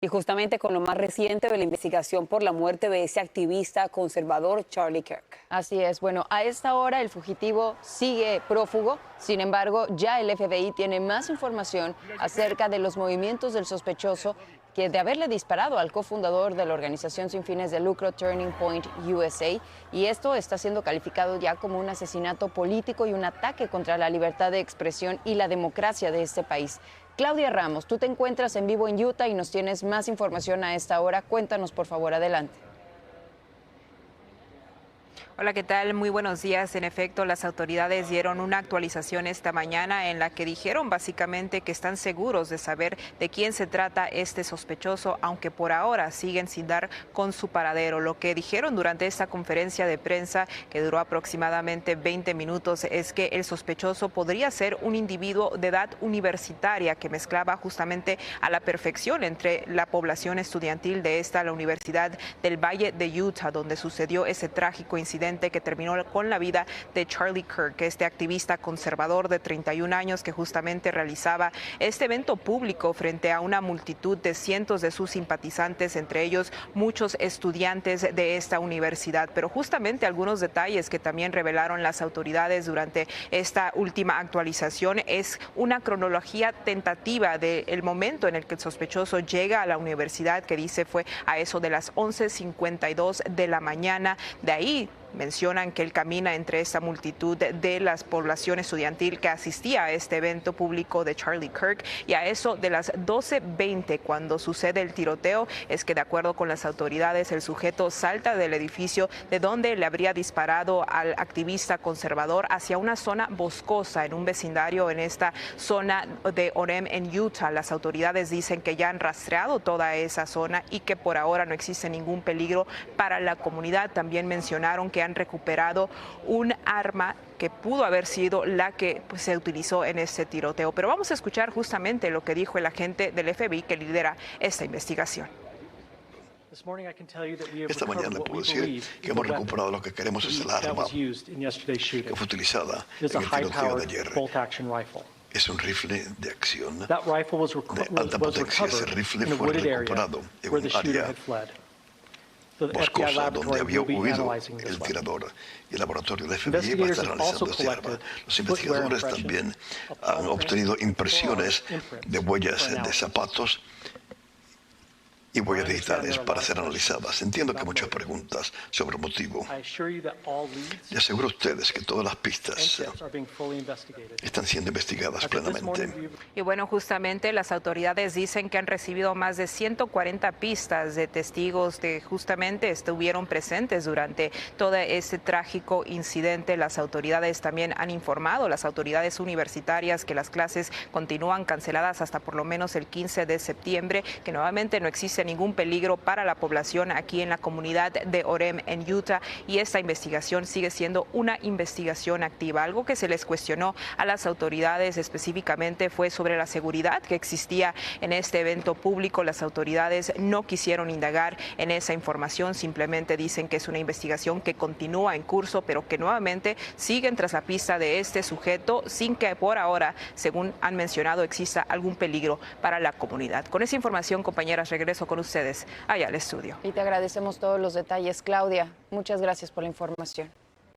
Y justamente con lo más reciente de la investigación por la muerte de ese activista conservador Charlie Kirk. Así es. Bueno, a esta hora el fugitivo sigue prófugo. Sin embargo, ya el FBI tiene más información acerca de los movimientos del sospechoso que de haberle disparado al cofundador de la organización sin fines de lucro Turning Point USA. Y esto está siendo calificado ya como un asesinato político y un ataque contra la libertad de expresión y la democracia de este país. Claudia Ramos, tú te encuentras en vivo en Utah y nos tienes más información a esta hora. Cuéntanos, por favor, adelante. Hola, ¿qué tal? Muy buenos días. En efecto, las autoridades dieron una actualización esta mañana en la que dijeron básicamente que están seguros de saber de quién se trata este sospechoso, aunque por ahora siguen sin dar con su paradero. Lo que dijeron durante esta conferencia de prensa, que duró aproximadamente 20 minutos, es que el sospechoso podría ser un individuo de edad universitaria que mezclaba justamente a la perfección entre la población estudiantil de la Universidad del Valle de Utah, donde sucedió ese trágico incidente que terminó con la vida de Charlie Kirk, este activista conservador de 31 años que justamente realizaba este evento público frente a una multitud de cientos de sus simpatizantes, entre ellos muchos estudiantes de esta universidad. Pero justamente algunos detalles que también revelaron las autoridades durante esta última actualización es una cronología tentativa del momento en el que el sospechoso llega a la universidad, que dice fue a eso de las 11:52 de la mañana. De ahí mencionan que él camina entre esa multitud de la población estudiantil que asistía a este evento público de Charlie Kirk, y a eso de las 12:20 cuando sucede el tiroteo es que, de acuerdo con las autoridades, el sujeto salta del edificio de donde le habría disparado al activista conservador hacia una zona boscosa en un vecindario en esta zona de Orem en Utah. Las autoridades dicen que ya han rastreado toda esa zona y que por ahora no existe ningún peligro para la comunidad. También mencionaron que han recuperado un arma que pudo haber sido la que se utilizó en este tiroteo. Pero vamos a escuchar justamente lo que dijo el agente del FBI que lidera esta investigación. Esta mañana le puedo decir que hemos recuperado lo que queremos es el arma que fue utilizada en el tiroteo de ayer. Es un rifle de acción de alta potencia. Ese rifle fue recuperado en un área boscosa donde había huido el tirador, y el laboratorio del FBI va a estar analizando este arma. Los investigadores también han obtenido impresiones de huellas de zapatos y huellas digitales para ser analizadas. Entiendo que muchas preguntas sobre el motivo. Le aseguro a ustedes que todas las pistas están siendo investigadas plenamente. Y bueno, justamente las autoridades dicen que han recibido más de 140 pistas de testigos que justamente estuvieron presentes durante todo este trágico incidente. Las autoridades también han informado, las autoridades universitarias, que las clases continúan canceladas hasta por lo menos el 15 de septiembre, que nuevamente no existe ningún peligro para la población aquí en la comunidad de Orem en Utah, y esta investigación sigue siendo una investigación activa. Algo que se les cuestionó a las autoridades específicamente fue sobre la seguridad que existía en este evento público. Las autoridades no quisieron indagar en esa información, simplemente dicen que es una investigación que continúa en curso, pero que nuevamente siguen tras la pista de este sujeto sin que por ahora, según han mencionado, exista algún peligro para la comunidad. Con esa información, compañeras, regreso con ustedes allá al estudio. Y te agradecemos todos los detalles, Claudia. Muchas gracias por la información.